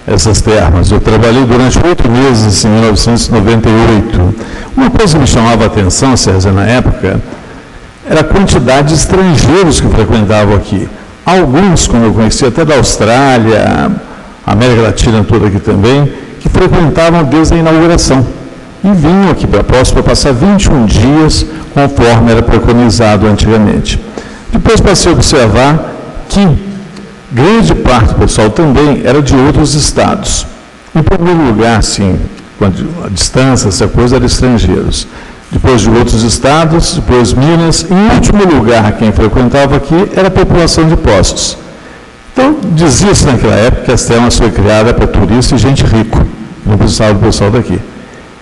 essas termas. Eu trabalhei durante 8 meses em 1998. Uma coisa que me chamava a atenção, César, na época, era a quantidade de estrangeiros que frequentavam aqui. Alguns, como eu conheci, até da Austrália, América Latina toda aqui também, que frequentavam desde a inauguração. E vinham aqui para a próxima para passar 21 dias, conforme era preconizado antigamente. Depois passei a observar que grande parte do pessoal também era de outros estados. Em primeiro lugar, sim, a distância, essa coisa, era estrangeiros. Depois de outros estados, depois Minas. Em último lugar, quem frequentava aqui era a população de Poços. Então, dizia-se naquela época que as termas foi criada para turista e gente rico. Não precisava do pessoal daqui.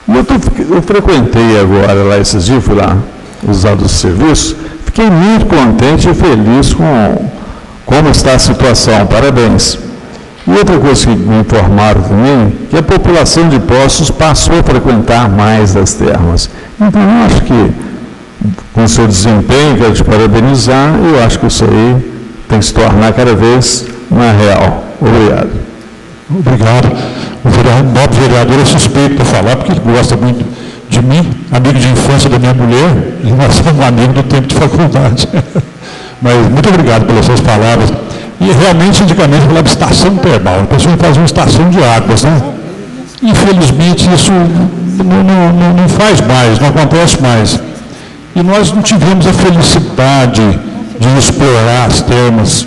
E eu frequentei agora lá esses dias, fui lá usar o serviço, fiquei muito contente e feliz com como está a situação. Parabéns. E outra coisa que me informaram também, que a população de Poços passou a frequentar mais das termas. Então, eu acho que, com o seu desempenho, quero te parabenizar, eu acho que isso aí tem que se tornar cada vez mais real. Obrigado. Obrigado. O nobre vereador é suspeito para falar, porque ele gosta muito de mim, amigo de infância da minha mulher, e nós somos amigos do tempo de faculdade. Mas muito obrigado pelas suas palavras. E realmente, antigamente, falava estação termal. A pessoa faz uma estação de águas, né? Infelizmente, isso não faz mais, não acontece mais. E nós não tivemos a felicidade de explorar as termas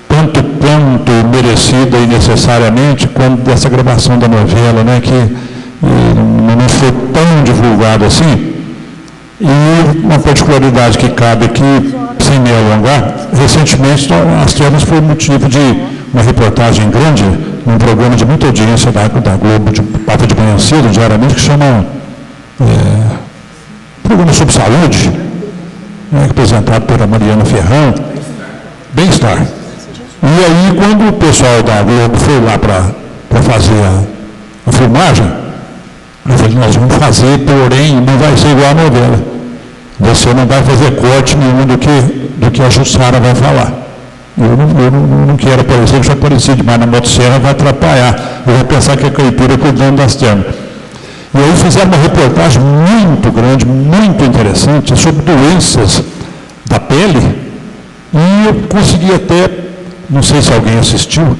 tanto quanto merecida e necessariamente quando dessa gravação da novela, né, que não foi tão divulgada assim. E uma particularidade que cabe aqui, sem me alongar, recentemente as termas foi motivo de uma reportagem grande, num programa de muita audiência da Globo, de Papo de Manhã Cedo, diariamente, que chama Programa sobre Saúde, apresentado pela Mariana Ferrão, Bem-Estar. E aí, quando o pessoal da Globo foi lá para fazer a filmagem, eu falei, nós vamos fazer, porém, não vai ser igual a novela. Você não vai fazer corte nenhum do que a Jussara vai falar. Eu não quero aparecer, já apareci demais na motosserra, vai atrapalhar. Eu vou pensar que é caipira cuidando das termas. E aí fizeram uma reportagem muito grande, muito interessante, sobre doenças da pele. E eu consegui até, não sei se alguém assistiu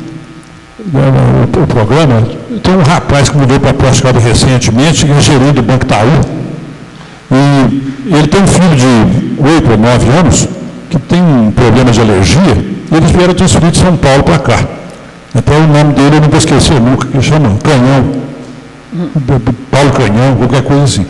o programa, tem um rapaz que mudou para Portugal recentemente, que é gerente do Banco Itaú. E ele tem um filho de 8 ou 9 anos, que tem um problema de alergia, e eles vieram transferir de São Paulo para cá. Até o nome dele eu não vou esquecer nunca, que chama Canhão, Paulo Canhão, qualquer coisa assim.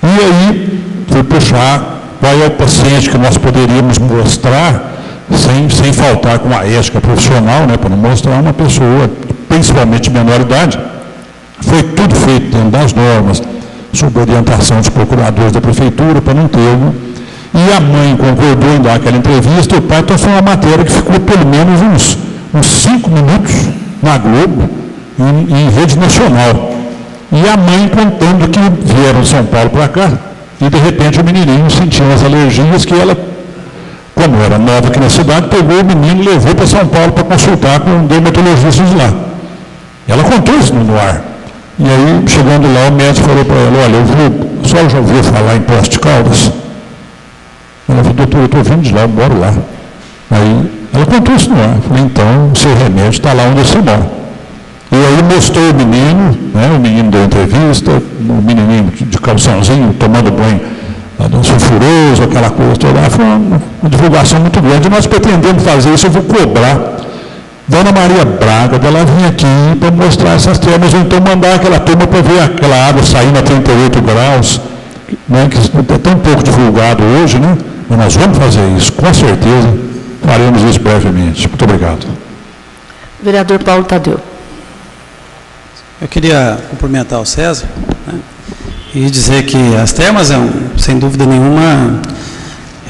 E aí, fui puxar qual é o paciente que nós poderíamos mostrar, sem faltar com a ética profissional, né, para não mostrar uma pessoa, principalmente de menor idade. Foi tudo feito dentro das normas, sob orientação dos procuradores da prefeitura, para não ter erro. E a mãe concordou em dar aquela entrevista, e o pai então foi uma matéria que ficou pelo menos uns 5 minutos na Globo, em rede nacional. E a mãe contando que vieram de São Paulo para cá, e de repente o menininho sentiu as alergias que ela, como era nova aqui na cidade, pegou o menino e levou para São Paulo para consultar com dermatologistas lá. Ela contou isso no ar. E aí, chegando lá, o médico falou para ela, olha, a senhora já ouviu falar em Poços de Caldas? Ela falou, doutor, eu estou vindo de lá, eu moro lá. Aí, ela contou isso no ar. Eu falei, então, o seu remédio está lá onde você mora. E aí mostrou o menino deu entrevista, o menininho de calçãozinho, tomando banho sulfuroso, aquela coisa toda. Foi uma divulgação muito grande. Nós pretendemos fazer isso, eu vou cobrar Dona Maria Braga, dela vir aqui para mostrar essas termas, ou então mandar aquela turma para ver aquela água saindo a 38 graus, né, que é tão pouco divulgado hoje, né? Mas nós vamos fazer isso, com certeza, faremos isso brevemente. Muito obrigado. Vereador Paulo Tadeu. Eu queria cumprimentar o César, né, e dizer que as termas, sem dúvida nenhuma,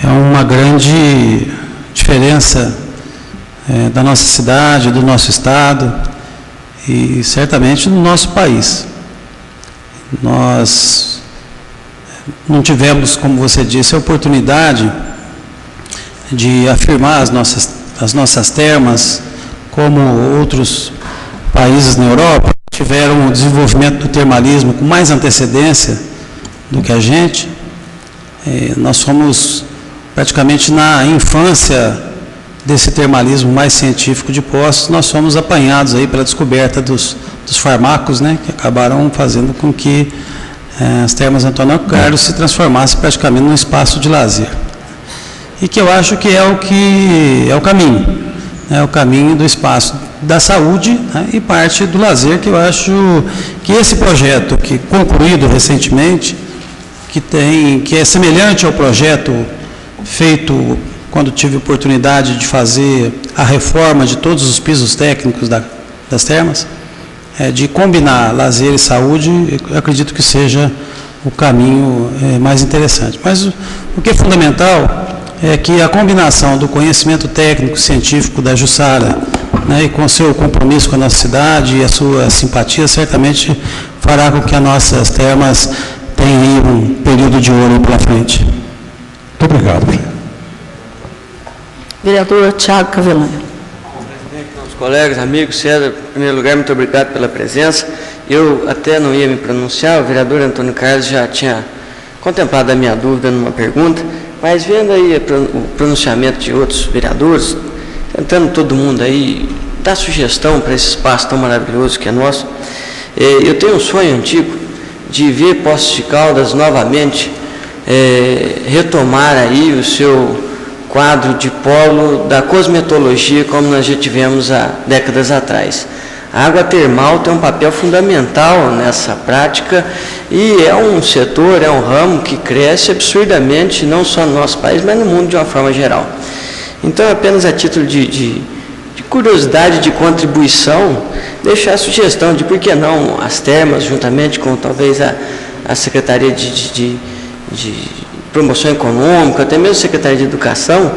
é uma grande diferença da nossa cidade, do nosso estado e certamente do nosso país. Nós não tivemos, como você disse, a oportunidade de afirmar as nossas termas como outros países na Europa tiveram o desenvolvimento do termalismo com mais antecedência do que a gente. Nós fomos praticamente na infância desse termalismo mais científico de Poços, nós fomos apanhados aí pela descoberta dos fármacos, né, que acabaram fazendo com que as termas Antônio Carlos se transformassem praticamente num espaço de lazer. E que eu acho que é o caminho. É o caminho do espaço da saúde, né, e parte do lazer, que eu acho que esse projeto, que concluído recentemente, que é semelhante ao projeto feito quando tive a oportunidade de fazer a reforma de todos os pisos técnicos das termas, de combinar lazer e saúde, eu acredito que seja o caminho mais interessante. Mas o que é fundamental é que a combinação do conhecimento técnico, científico da Jussara, né, e com o seu compromisso com a nossa cidade e a sua simpatia, certamente fará com que as nossas termas tenham um período de ouro pela frente. Muito obrigado. Vereador Tiago Cavelanha. Presidente, nossos colegas, amigos, César, em primeiro lugar, muito obrigado pela presença. Eu até não ia me pronunciar, o vereador Antônio Carlos já tinha contemplado a minha dúvida numa pergunta, mas vendo aí o pronunciamento de outros vereadores, tentando todo mundo aí dar sugestão para esse espaço tão maravilhoso que é nosso, Eu tenho um sonho antigo de ver Poços de Caldas novamente retomar aí o seu quadro de polo da cosmetologia, como nós já tivemos há décadas atrás. A água termal tem um papel fundamental nessa prática e é um setor, é um ramo que cresce absurdamente, não só no nosso país, mas no mundo de uma forma geral. Então, apenas a título de curiosidade, de contribuição, deixar a sugestão de por que não as termas, juntamente com talvez a Secretaria de Promoção Econômica, até mesmo a Secretaria de Educação,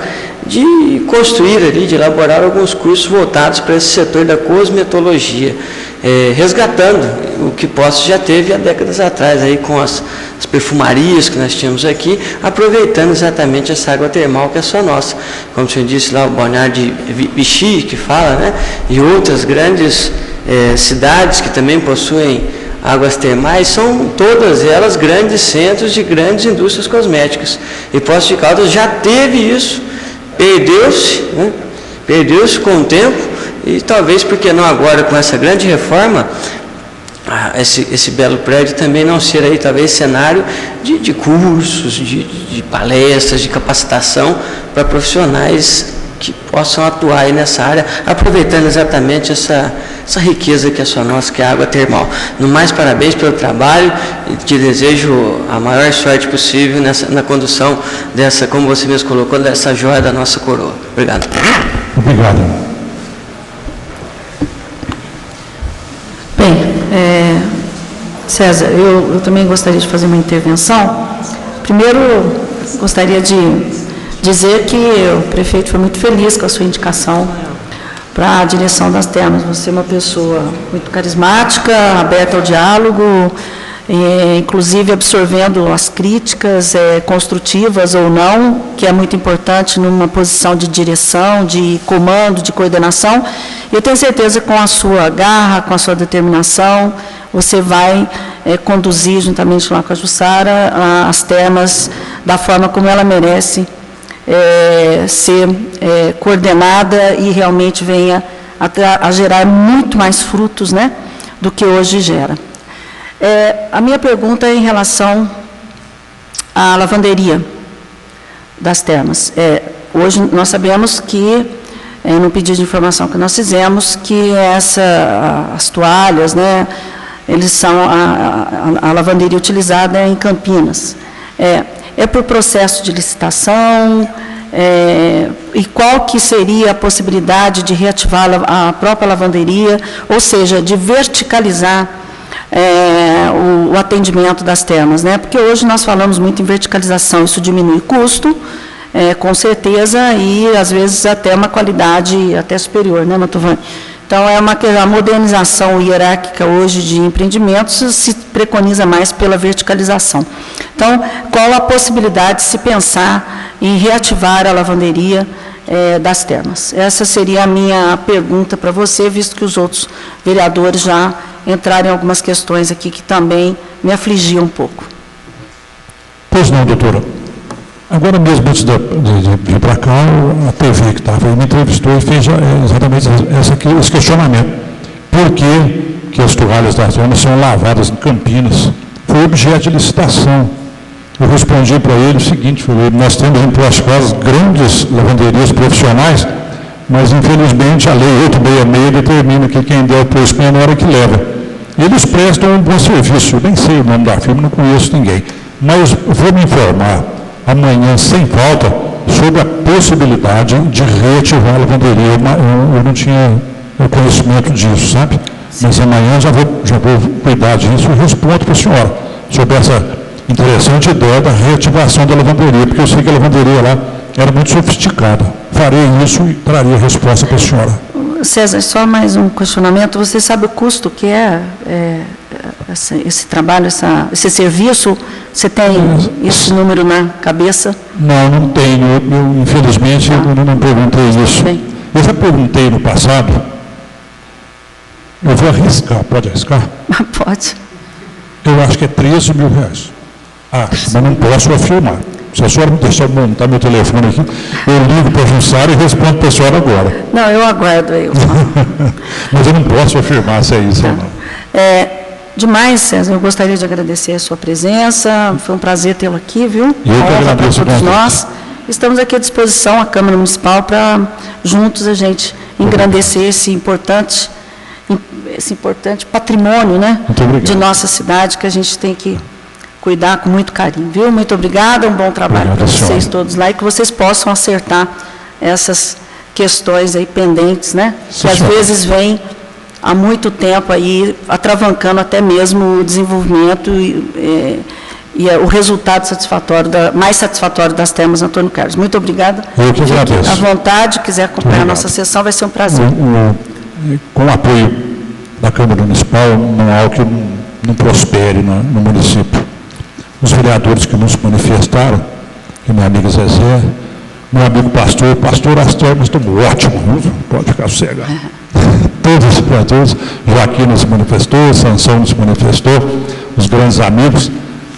de construir ali, de elaborar alguns cursos voltados para esse setor da cosmetologia, resgatando o que Poços já teve há décadas atrás, aí com as perfumarias que nós tínhamos aqui, aproveitando exatamente essa água termal que é só nossa. Como o senhor disse lá, o Balneário de Vichy, que fala, né? E outras grandes cidades que também possuem águas termais, são todas elas grandes centros de grandes indústrias cosméticas. E Poços de Caldas já teve isso, perdeu-se, né? Perdeu-se com o tempo, e talvez, porque não agora, com essa grande reforma, esse belo prédio também não ser aí, talvez, cenário de cursos, de palestras, de capacitação para profissionais que possam atuar aí nessa área, aproveitando exatamente essa riqueza que é só nossa, que é a água termal. No mais, parabéns pelo trabalho e te desejo a maior sorte possível na condução dessa, como você mesmo colocou, dessa joia da nossa coroa. Obrigado. Obrigado. Bem, César, eu também gostaria de fazer uma intervenção. Primeiro, gostaria de dizer que o prefeito foi muito feliz com a sua indicação para a direção das termas. Você é uma pessoa muito carismática, aberta ao diálogo, inclusive absorvendo as críticas construtivas ou não, que é muito importante numa posição de direção, de comando, de coordenação. Eu tenho certeza que com a sua garra, com a sua determinação, você vai conduzir, juntamente lá com a Jussara, as termas da forma como ela merece ser coordenada e realmente venha a gerar muito mais frutos, né, do que hoje gera. A minha pergunta é em relação à lavanderia das termas. Hoje nós sabemos que, no pedido de informação que nós fizemos, que as toalhas, né, eles são a lavanderia utilizada em Campinas. É por processo de licitação, e qual que seria a possibilidade de reativar a própria lavanderia, ou seja, de verticalizar o atendimento das termas, né? Porque hoje nós falamos muito em verticalização, isso diminui custo, com certeza, e às vezes até uma qualidade até superior, né, Mantovani? Então, a modernização hierárquica hoje de empreendimentos se preconiza mais pela verticalização. Então, qual a possibilidade de se pensar em reativar a lavanderia das termas? Essa seria a minha pergunta para você, visto que os outros vereadores já entraram em algumas questões aqui que também me afligiam um pouco. Pois não, doutora. Agora mesmo, antes de vir para cá, a TV que estava aí me entrevistou e fez exatamente esse questionamento. Por que as toalhas das termas são lavadas em Campinas? Foi objeto de licitação. Eu respondi para ele o seguinte, nós temos em Poços de Caldas grandes lavanderias profissionais, mas infelizmente a lei 866 determina que quem der o preço menor é que leva. Eles prestam um bom serviço, eu nem sei o nome da firma, não conheço ninguém, mas vou me informar amanhã, sem falta, sobre a possibilidade de reativar a lavanderia. Eu não tinha o conhecimento disso, sabe? Mas amanhã já vou cuidar disso e respondo para a senhora sobre essa interessante ideia da reativação da lavanderia, porque eu sei que a lavanderia lá era muito sofisticada. Farei isso e traria resposta para a senhora. César, só mais um questionamento. Você sabe o custo que esse trabalho, esse serviço? Você tem esse número na cabeça? Não tenho. Eu infelizmente, eu não perguntei isso. Bem. Eu já perguntei no passado. Eu vou arriscar. Pode arriscar? Pode. Eu acho que é R$13 mil. Mas não posso afirmar. Se a senhora me deixar montar meu telefone aqui, eu ligo para a Jussara e respondo para a senhora agora. Não, eu aguardo aí. Mas eu não posso afirmar se é isso ou não. demais, César, eu gostaria de agradecer a sua presença, foi um prazer tê-lo aqui, viu? Eu que Uma honra agradeço para todos muito. nós. Estamos aqui à disposição, a Câmara Municipal, para juntos a gente engrandecer esse importante patrimônio, né, Muito obrigado. de nossa cidade, que a gente tem que cuidar com muito carinho, viu? Muito obrigada, um bom trabalho Obrigado, para vocês senhora. todos lá e que vocês possam acertar essas questões aí pendentes, né? Sim, Que às senhora. vezes vêm há muito tempo aí atravancando até mesmo o desenvolvimento e o resultado satisfatório, mais satisfatório das termas Antônio Carlos. Muito obrigada. Eu que Fique agradeço. à vontade, quiser acompanhar a Obrigado. nossa sessão, vai ser um prazer. Com o apoio da Câmara Municipal, não há algo que não prospere no município. Os vereadores que nos manifestaram, que minha amiga Zezé, meu amigo pastor, as termas estão ótimas, viu? Pode ficar sossegado. Todos os vereadores, Joaquim nos manifestou, Sansão nos manifestou, os grandes amigos.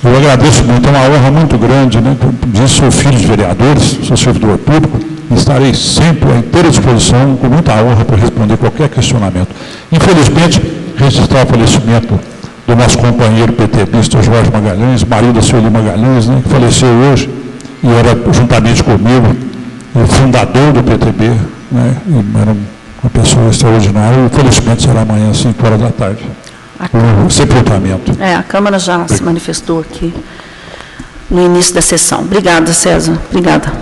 Eu agradeço muito, é uma honra muito grande, né? Disso, sou filho de vereadores, sou servidor público, e estarei sempre à inteira disposição, com muita honra, para responder qualquer questionamento. Infelizmente, registrar o falecimento do nosso companheiro PTBista Jorge Magalhães, marido da Sueli Magalhães, né, que faleceu hoje, e era, juntamente comigo, o fundador do PTB, né, e era uma pessoa extraordinária, e o falecimento será amanhã, às 5 horas da tarde. O sepultamento. A Câmara já se manifestou aqui no início da sessão. Obrigada, César. Obrigada.